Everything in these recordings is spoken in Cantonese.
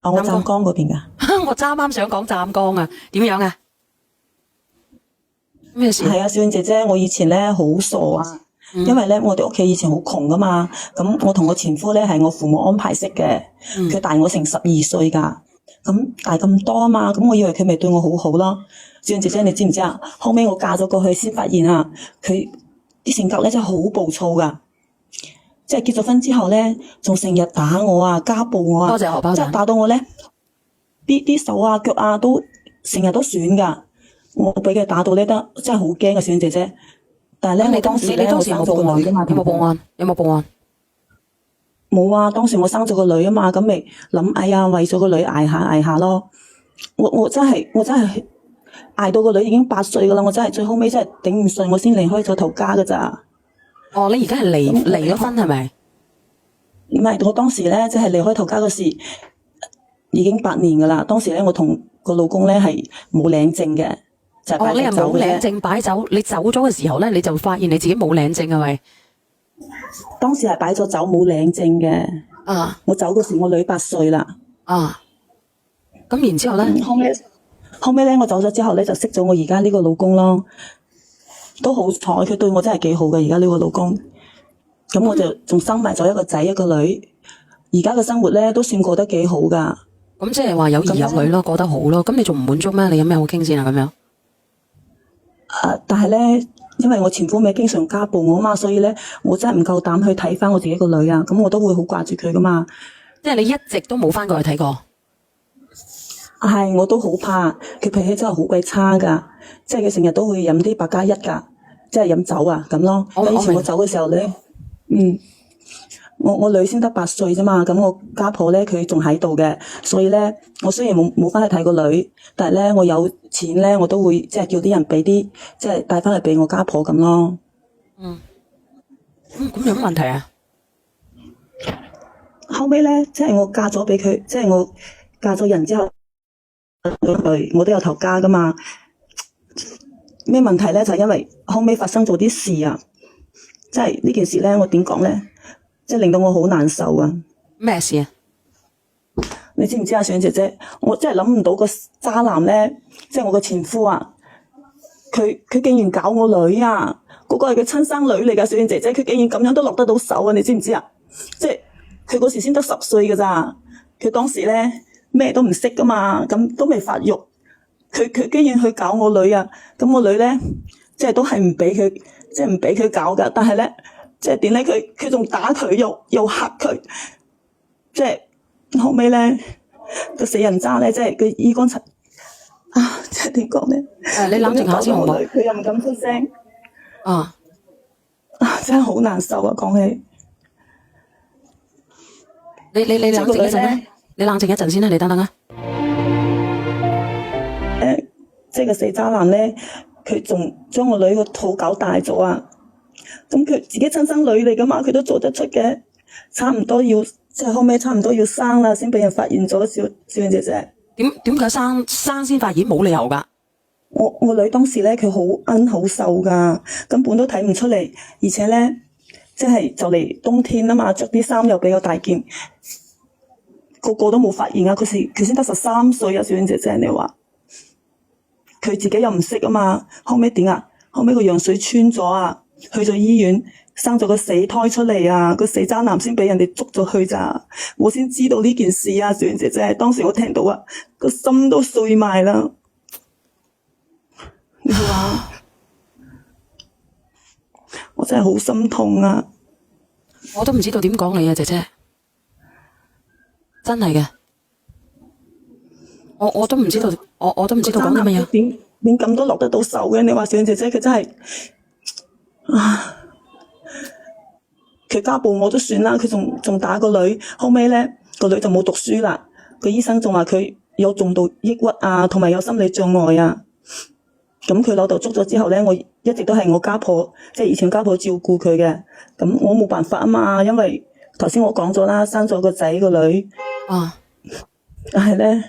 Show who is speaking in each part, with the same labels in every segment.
Speaker 1: 我湛江嗰邊噶。
Speaker 2: 我啱想講湛江啊，點樣啊？咩事？
Speaker 1: 係啊，小燕姐姐，我以前咧好傻啊，因為咧我哋屋企以前好窮噶嘛，咁我同我前夫咧係我父母安排識嘅，佢大我成12歲噶，咁大咁多啊嘛，咁我以為佢咪對我好好咯。小燕姐姐，你知唔知啊？後尾我嫁咗過去先發現啊，佢啲性格咧真係好暴躁噶，即係結咗婚之後咧，仲成日打我啊，家暴我啊，
Speaker 2: 多謝荷包蛋，
Speaker 1: 即係打到我咧啲手啊腳啊都成日都損噶。我俾佢打到咧得，真係好驚啊！小燕姐姐，但係咧，我當時咧，我生咗個女噶嘛，
Speaker 2: 有冇報案？有冇報案？
Speaker 1: 冇啊！當時我生咗個女啊嘛，咁咪諗，哎呀，為咗個女捱下咯。我真係捱到個女已經8歲噶啦，我真係最後尾真係頂唔順，我先離開咗頭家噶咋。
Speaker 2: 哦，你而家係離咗婚係咪？
Speaker 1: 唔係，我當時咧即係離開頭家嗰時已經8年噶啦。當時咧我同個老公咧係冇領證嘅。就係
Speaker 2: 你係冇領證擺酒，你走咗嘅時候咧，你就發現你自己冇領證係咪？
Speaker 1: 當時係擺咗酒冇領證嘅。
Speaker 2: 啊！
Speaker 1: 我走嗰時我女8歲啦。
Speaker 2: 啊！咁然之後咧，
Speaker 1: 後尾咧我走咗之後咧就識咗我而家呢個老公咯，都好彩，佢對我真係幾好嘅而家呢個老公。咁我就仲生埋咗一個仔一個女，而家嘅生活咧都算過得幾好噶。
Speaker 2: 咁即係話有兒有女咯，過得好咯。咁你仲唔滿足咩？你有咩好傾先啊？咁樣？
Speaker 1: 但係咧，因為我前夫咪經常家暴我嘛，所以咧我真係唔夠膽去睇翻我自己個女啊，咁我都會好掛住佢噶嘛。
Speaker 2: 即係你一直都冇翻過去睇過？
Speaker 1: 係，我都好怕，佢脾氣真係好鬼差噶，即係佢成日都會飲啲8+1噶，即係飲酒啊咁咯。以前我走嘅時候咧，我女先得8歲啫嘛，咁我家婆咧佢仲喺度嘅，所以咧我雖然冇翻去睇個女，但係咧我有錢咧，我都會即係叫啲人俾啲即係帶翻嚟俾我家婆咁咯。
Speaker 2: 咁有乜問題啊？
Speaker 1: 後尾咧，即係我嫁咗俾佢，即係我嫁咗人之後，我都有頭家噶嘛。咩問題咧？就係因為後尾發生咗啲事啊，即係呢件事咧，我點講咧？即係令到我好難受啊！
Speaker 2: 咩事啊？
Speaker 1: 你知唔知啊，小燕姐姐？我真係諗唔到個渣男咧，即係我個前夫啊！佢竟然搞我女啊！嗰個係佢親生女嚟噶，小燕姐姐，佢竟然咁樣都落得到手啊！你知唔知啊？即係佢嗰時先得10歲噶咋，佢當時咧咩都唔識噶嘛，咁都未發育，佢竟然去搞我女啊！咁我女咧，即係都係唔俾佢，即係唔俾佢搞噶，但係咧。即係點咧？佢仲打佢，又嚇佢，即係後尾咧個死人渣咧，即係佢衣乾陳啊！即係點講咧？
Speaker 2: 你冷靜下先好唔好？
Speaker 1: 佢又唔敢出聲
Speaker 2: 啊！
Speaker 1: 真係好難受啊！講起
Speaker 2: 你冷靜一陣啦，你冷靜一陣先啦，你等等啊！
Speaker 1: 即係個死渣男咧，佢仲將我女個肚搞大咗啊！咁佢自己親生女嚟噶嘛，佢都做得出嘅，差唔多要即係後尾差唔多要生啦，先俾人發現咗。小燕姐姐，
Speaker 2: 點解生先發現？冇理由噶。
Speaker 1: 我女當時咧，佢好奀好瘦噶，根本都睇唔出嚟，而且咧即係就嚟冬天啊嘛，着啲衫又比較大件，個個都冇發現啊。佢先得13歲啊，小燕姐姐，你話佢自己又唔識啊嘛，後尾點啊？後尾個羊水穿咗啊！去咗醫院生咗個死胎出嚟啊！個死渣男先俾人哋捉咗去咋，我先知道呢件事啊！小燕姐姐，當時我聽到啊，個心都碎埋啦。你話我真係好心痛啊！
Speaker 2: 我都唔知道點講你啊，姐姐，真係嘅，我都唔知道，我都唔知道講啲乜嘢。
Speaker 1: 點咁都落得到手嘅？你話小燕姐姐佢真係。佢家暴我都算啦，佢仲打個女，後尾咧個女就冇讀書啦。個醫生仲話佢有重度抑鬱啊，同埋有心理障礙啊。咁佢老豆捉咗之後咧，我一直都係我家婆，即係以前家婆照顧佢嘅。咁我冇辦法啊嘛，因為頭先我講咗啦，生咗個仔個女。但係咧，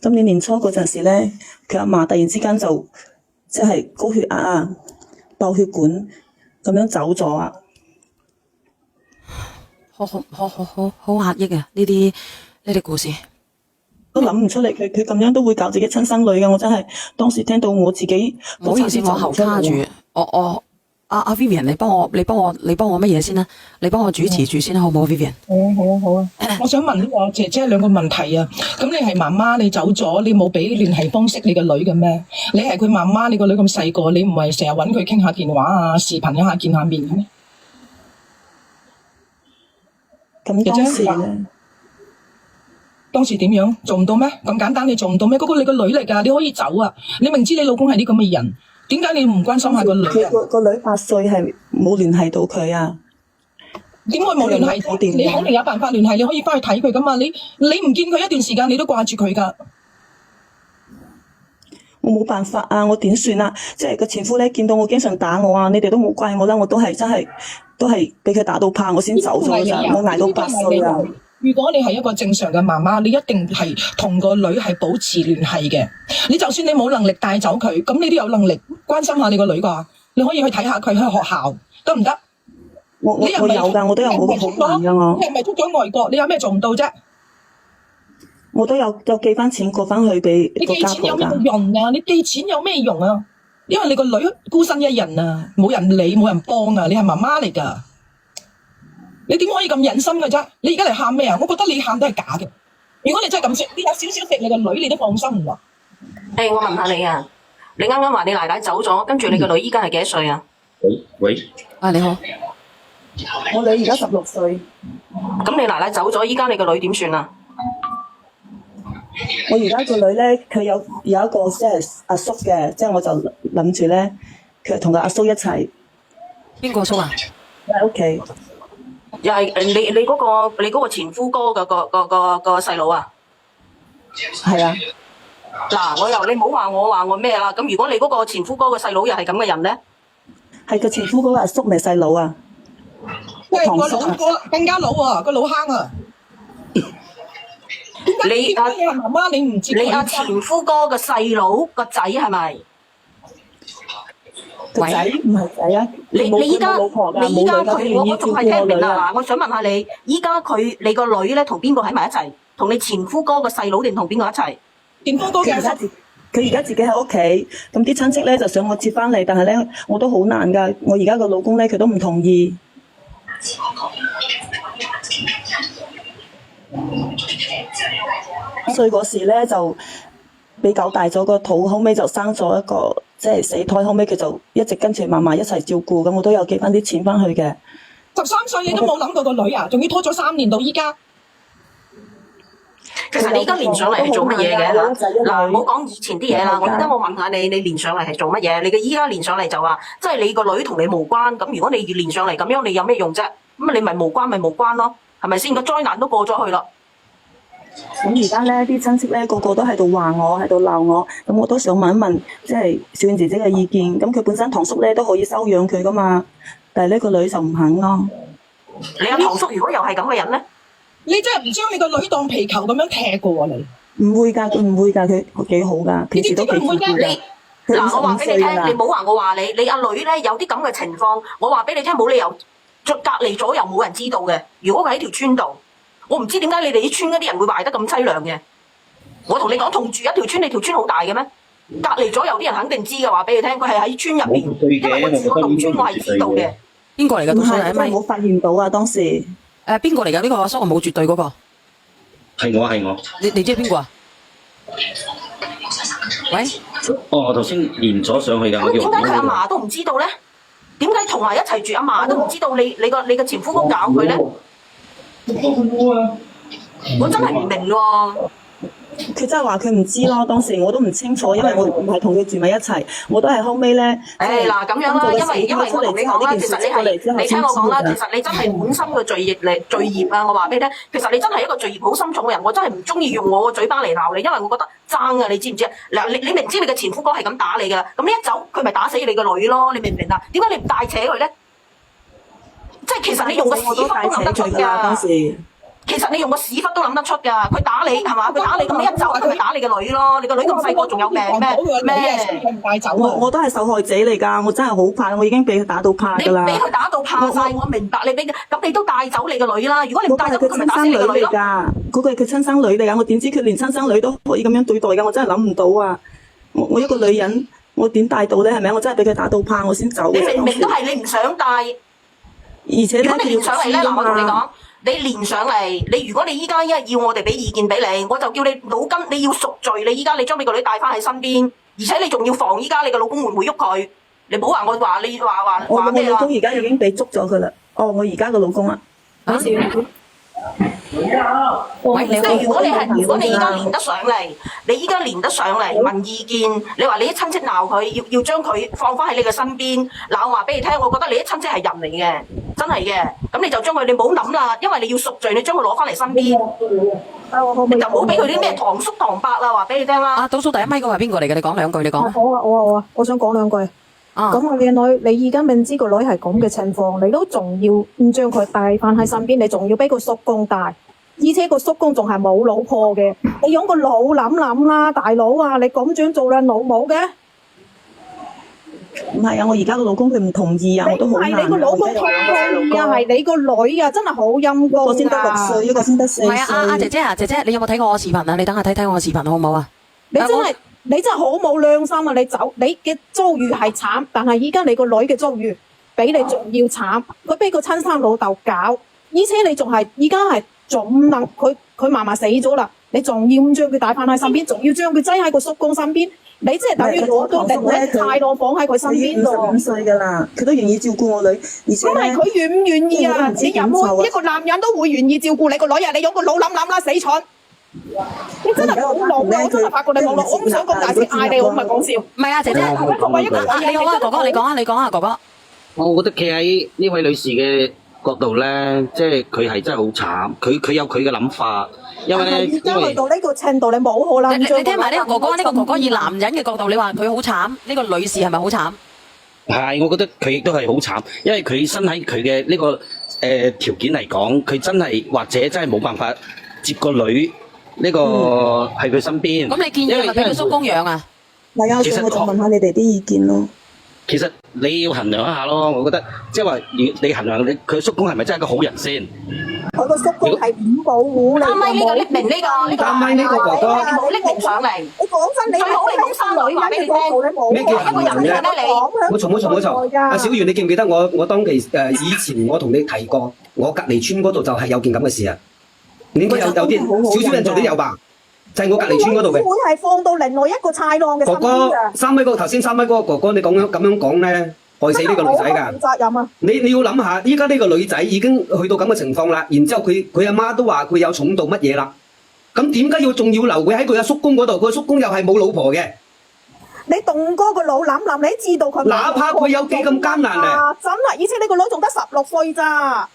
Speaker 1: 今年年初嗰陣時咧，佢阿嫲突然之間就即係高血壓啊，爆血管咁樣走咗啊！
Speaker 2: 好壓抑啊！呢啲故事。
Speaker 1: 都諗唔出嚟，佢咁樣都會搞自己親生女嘅，我真係當時聽到我自己
Speaker 2: 唔好意思，我後卡住。阿 Vivian，你幫我乜嘢先啦？你幫我主持住先啦，好唔好 ？Vivian。
Speaker 3: 好啊。我想問呢個姐姐兩個問題啊。咁你係媽媽，你走咗，你冇俾聯繫方式你個女嘅咩？你係佢媽媽，你個女咁細個，你唔係成日揾佢傾下電話啊、視頻一下、見下面嘅咩？
Speaker 1: 咁當時咧，
Speaker 3: 當時點樣做唔到咩？咁簡單你做唔到咩？嗰個你個女嚟㗎，你可以走啊！你明知你老公係啲咁嘅人，點解你唔關心下個女啊？
Speaker 1: 個女8歲係冇聯繫到佢啊。
Speaker 3: 點會冇聯繫到？你肯定有辦法聯繫，你可以翻去睇佢㗎嘛？你唔見佢一段時間，你都掛住佢㗎。
Speaker 1: 我冇辦法啊，我點算啊？即係個前夫咧，見到我經常打我啊，你哋都冇怪我啦，我都係真係都係俾佢打到怕，我先走咗咋，我捱到8歲啊。
Speaker 3: 如果你係一個正常嘅媽媽，你一定係同個女係保持聯繫嘅。你就算你冇能力帶走佢，咁你都有能力關心下你個女啩？你可以去睇下佢去學校，得唔得？
Speaker 1: 我有㗎，我都有好難㗎我。
Speaker 3: 你係咪出咗外國？你有咩做唔到啫？
Speaker 1: 我都有寄翻錢過翻去俾
Speaker 3: 你
Speaker 1: 個家婆
Speaker 3: 寄錢有咩
Speaker 1: 㗎。
Speaker 3: 用啊？你寄錢有咩用啊？因為你個女孤身一人啊，冇人理冇人幫啊，你係媽媽嚟㗎。你點可以咁忍心嘅啫？你而家嚟喊咩啊？我覺得你喊都係假嘅。如果你真係咁識，你有少少錫你個女，你都放心喎。
Speaker 2: 我問下你啊，你啱啱話你奶奶走咗，跟住你個女依家係幾多歲啊？
Speaker 4: 喂。
Speaker 2: 你好。
Speaker 1: 我女而家16歲。
Speaker 2: 咁你奶奶走咗，依家你個女點算啊？
Speaker 1: 我而家個女咧，佢有一個即係阿叔嘅，即係我就諗住咧，佢同個阿叔一齊。
Speaker 2: 邊個叔啊？
Speaker 1: 喺屋企。
Speaker 2: 又係你嗰個前夫哥個細佬啊？
Speaker 1: 係啊。
Speaker 2: 嗱，你唔好話我咩啦。咁如果你嗰個前夫哥個細佬又係咁嘅人咧？
Speaker 1: 係個前夫嗰個阿叔咪細佬啊？
Speaker 3: 喂，
Speaker 1: 堂叔啊？
Speaker 3: 個更加老啊，個老坑啊！點解你係媽媽，你唔接佢？
Speaker 2: 你阿前夫哥個細佬個仔係咪？
Speaker 1: 個仔唔係仔啊！
Speaker 2: 你依家
Speaker 1: 老婆㗎，
Speaker 2: 你依家
Speaker 1: 冇女㗎，
Speaker 2: 佢，我仲係聽唔明
Speaker 1: 啊！
Speaker 2: 啊！嗱，我想問下你，依家你個女咧同邊個喺埋一齊？同你前夫哥個細佬定同邊個一齊？
Speaker 3: 前夫哥嘅阿叔。
Speaker 1: 佢而家自己喺屋企，咁啲親戚咧就想我接翻嚟，但係咧我都好難㗎。我而家個老公咧佢都唔同意。歲嗰時咧就俾狗大咗個肚，後尾就生咗一個即係死胎，後尾佢就一直跟住嫲嫲一齊照顧，咁我都有寄翻啲錢翻去嘅。
Speaker 3: 13歲你都冇諗過個女啊，仲要拖咗3年到依家。
Speaker 2: 其實你而家連上嚟係做乜嘢嘅？嗱，唔好講以前啲嘢啦。我而家問下你連上嚟係做乜嘢？你嘅依家連上嚟就話，即係你個女同你無關。咁如果你連上嚟咁樣，你有咩用啫？咁你咪無關咪無關咯，係咪先？個災難都過咗去啦。
Speaker 1: 咁而家咧啲親戚咧個個都喺度話我，喺度鬧我，咁我都想問一問，即係小燕姐姐嘅意見。咁佢本身堂叔咧都可以收養佢噶嘛，但係呢個女就唔肯咯。
Speaker 2: 你阿堂叔如果又係咁嘅人咧？
Speaker 3: 你真係唔將你個女當皮球咁樣踢過喎你？
Speaker 1: 唔會㗎，佢唔會㗎，佢幾好㗎，平時都幾照顧㗎。
Speaker 2: 嗱，我話俾你聽，你唔好話我話你，你阿女咧有啲咁嘅情況，我話俾你聽，冇理由隔離咗又冇人知道嘅。如果佢喺條村度，我唔知點解你哋啲村嗰啲人會壞得咁凄涼嘅。我同你講，同住一條村，你條村好大嘅咩？隔離咗有啲人肯定知嘅，話俾你聽，佢係喺村入邊，因為我住個農村，我係知道嘅。邊個嚟㗎？
Speaker 1: 唔係，真係冇發現到啊！當時
Speaker 2: 邊個嚟㗎？呢個阿叔我冇絕對嗰個。
Speaker 4: 係我。
Speaker 2: 你知係邊個啊？喂？
Speaker 4: 我頭先連咗上去㗎。
Speaker 2: 咁點解佢阿嫲都唔知道咧？點解同埋一齊住阿嫲都唔知道你個前夫哥搞佢咧？我真係唔明喎。
Speaker 1: 佢真係話佢唔知咯，當時我都唔清楚，因為我唔係同佢住埋一齊，我都係後尾咧。
Speaker 2: 嗱咁樣啦，因為我同你講啦，其實你聽我講啦，其實你真係滿心嘅罪孽啊！我話俾你聽，其實你真係一個罪孽好深重嘅人，我真係唔中意用我個嘴巴嚟鬧你，因為我覺得爭啊！你知唔知啊？嗱，你明知你嘅前夫哥係咁打你㗎，咁你一走佢咪打死你個女咯？你明唔明啊？點解你唔帶扯佢咧？即係其實你用個屎忽都諗得出㗎。當時其實你用個屎忽都諗得出㗎，佢打你係嘛？佢打你咁你一走，佢咪打你個女咯？你個女咁細個仲有命咩？
Speaker 3: 帶走
Speaker 1: 我都係受害者嚟㗎，我真係好怕，我已經俾佢打到怕
Speaker 2: 你
Speaker 1: 㗎啦。
Speaker 2: 俾佢打到怕晒，我明白你俾佢，咁你都帶走你個女啦。如果你唔帶走，
Speaker 1: 嗰個係佢
Speaker 2: 佢咪打死
Speaker 1: 親生女
Speaker 2: 你個女咯。
Speaker 1: 嚟㗎，嗰個係佢親生女嚟㗎，我點知佢連親生女都可以咁樣對待㗎？我真係諗唔到啊！我一個女人，我點帶到咧？係咪？我真係俾佢打到怕，我先走嘅。
Speaker 2: 你明明都係你唔想帶，
Speaker 1: 而且咧，
Speaker 2: 如果你連上嚟咧，嗱我同你講
Speaker 1: 講，，
Speaker 2: 你連上嚟，你如果你依家要我哋俾意見俾你，我就叫你腦筋你要贖罪，你依家你將你個女帶翻喺身邊，而且你仲要防依家你個老公會唔會喐佢？你唔好話我話你話咩啊
Speaker 1: 我老公？而家已經俾捉咗佢啦。哦，我而家個老公啊。
Speaker 2: 即係如果你依家連得上嚟，你依家連得上嚟問意見，你話你啲親戚鬧佢，要將佢放翻喺你嘅身邊，嗱我話俾你聽，我覺得你啲親戚係人嚟嘅，真係嘅，咁你就將佢，你唔好諗啦，因為你要贖罪，你將佢攞翻嚟身邊，你就唔好俾佢啲咩堂叔堂伯啦，話俾你聽啦。
Speaker 5: 啊，倒數第一咪嗰個係邊個嚟嘅？你講兩句，你講。
Speaker 6: 我想講兩句。
Speaker 5: 啊，
Speaker 6: 咁我嘅女，你而家明知個女係咁嘅情況，你都仲要唔將佢帶翻喺身邊，你仲要俾個叔公帶，而且個叔公仲係冇老婆嘅，你用個腦諗諗啦，大佬啊，你咁樣做你老母嘅？
Speaker 1: 唔係啊，我而家個老公佢唔同意啊，我都好難啊。
Speaker 6: 係你個老公同意啊，係你個女啊，真係好陰
Speaker 1: 一個
Speaker 6: 公
Speaker 1: 先得6歲，一個先得4歲。
Speaker 5: 唔係啊，姐姐啊，姐姐，你有冇睇過我視頻啊？你等下睇睇我視頻好唔好啊？
Speaker 6: 你真係好冇良心啊！你嘅遭遇係慘，但係依家你個女嘅遭遇比你仲要慘，佢俾個親生老豆搞，而且你仲係依家係仲能佢嫲嫲死咗啦，你仲要唔將佢帶翻喺身邊，仲要將佢擠喺個叔公身邊，你即係等於攞到另外一個太郎放喺佢身邊度。
Speaker 1: 佢25歲㗎啦，佢都願意照顧我女，而且
Speaker 6: 咁係佢願唔願意啊？你任何一個男人都會願意照顧你個女啊！你用個腦諗諗啦，死蠢！你真係冇腦啊！我真係發覺你冇腦，我唔想咁大聲嗌你，我唔係講笑。
Speaker 5: 唔係啊，姐姐，
Speaker 6: 同埋一個
Speaker 5: 你好啊，哥哥，你講啊，哥哥。
Speaker 4: 我覺得企喺呢位女士嘅角度咧，即係佢係真係好慘，佢有佢嘅諗法，因為咧，
Speaker 6: 而家去到呢個程度，你冇可能
Speaker 5: 你聽埋呢個哥哥，呢個哥哥以男人嘅角度，你話佢好慘，呢個女士係咪好慘？
Speaker 4: 係，我覺得佢亦都係好慘，因為佢身喺佢嘅呢個條件嚟講，佢真係或者真係冇辦法接個女。呢個喺佢身邊。
Speaker 5: 咁你建議係咪俾佢叔公養啊？
Speaker 1: 係啊，所以我就問下你哋啲意見咯。
Speaker 4: 其實你要衡量一下咯，我覺得即係話，你衡量佢叔公係咪真係一個好人先？
Speaker 6: 佢個叔公係五保護你。
Speaker 2: 啱咪呢個匿名呢個，
Speaker 4: 啱咪呢個哥哥，
Speaker 2: 你冇匿名上嚟。
Speaker 6: 你講真，你
Speaker 2: 最好你冇生女話俾你聽。
Speaker 7: 咩叫行人啫？冇錯冇錯冇錯。阿小圓，你記唔記得我當其以前我同你提過，我隔離村嗰度就係有件咁嘅事啊。你應該有啲少少人做都有吧？就係我隔離村嗰度嘅。
Speaker 6: 會係放到另外一個豺狼嘅身邊
Speaker 7: 哥哥，3米嗰個頭先3米嗰個哥哥，你咁樣講咧，害死呢個女仔㗎。
Speaker 6: 責任啊！
Speaker 7: 你要諗下，依家呢個女仔已經去到咁嘅情況啦，然之後佢阿媽都話佢有重到乜嘢啦，咁點解仲要留佢喺佢阿叔公嗰度？佢叔公又係冇老婆嘅。
Speaker 6: 你動哥個腦諗諗，你知道佢
Speaker 7: 哪怕佢有幾咁艱難咧，
Speaker 6: 真係，而且你個女仲得16歲咋。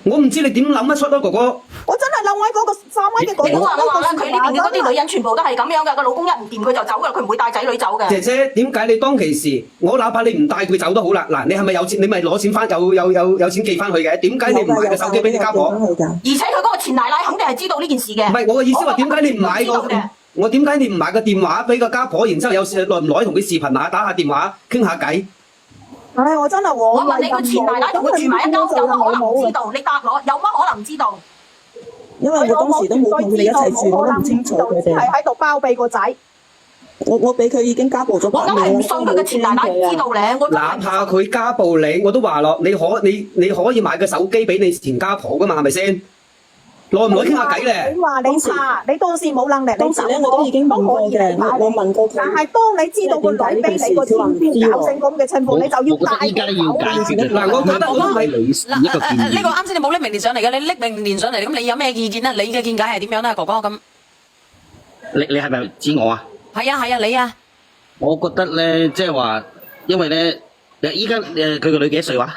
Speaker 7: 我唔知你點諗得出咯，哥哥。
Speaker 6: 我真係諗喺嗰個3米嘅嗰
Speaker 2: 你唔好話我話啦，佢呢邊嘅嗰啲女
Speaker 6: 人。
Speaker 2: 人全部都係咁樣噶，個老公一唔掂佢就走噶，佢唔會帶仔女走嘅。
Speaker 7: 姐姐，點解你當其時，我哪怕你唔帶佢走都好啦，嗱，你係咪有錢？你咪攞錢翻，有錢寄翻去嘅？點解你唔買個手機俾你家婆？
Speaker 2: 而且佢嗰個前奶奶肯定係知道呢件事嘅。
Speaker 7: 唔係我嘅意思話，點解你唔買個？我點解你唔買個電話俾個家婆，然之後有時耐唔耐同佢視頻下，打下電話傾下偈？
Speaker 6: 唉，我真係
Speaker 2: 我問你個前奶奶同佢住埋一間，有乜可能知道？你答我，有乜可能知道？
Speaker 1: 因為我當時都冇同佢哋一齊住，我都唔清楚佢哋。
Speaker 6: 係喺度包庇個仔。
Speaker 1: 我俾佢已經家暴咗8年。
Speaker 2: 我梗係唔信佢嘅前奶奶唔知道咧。
Speaker 7: 哪怕佢家暴你，我都話咯，你可以買個手機俾你前家婆噶嘛，係咪先？耐唔耐傾下偈咧？
Speaker 6: 你話你差，你當時冇能力，
Speaker 1: 當時咧我都已經問過嘅，我問過佢。
Speaker 6: 但係當你知道個女俾你個前夫搞成咁嘅情況，你就要帶佢走啦。
Speaker 7: 嗱，我覺得我都係
Speaker 5: 嗱呢個啱先你冇拎明年上嚟嘅，你拎明年上嚟，咁你有咩意見咧？你嘅見解係點樣咧，哥哥咁？
Speaker 4: 你係咪指我啊？
Speaker 5: 係啊，你啊。
Speaker 4: 我覺得咧，即係話，因為咧，依家佢個女幾多歲話？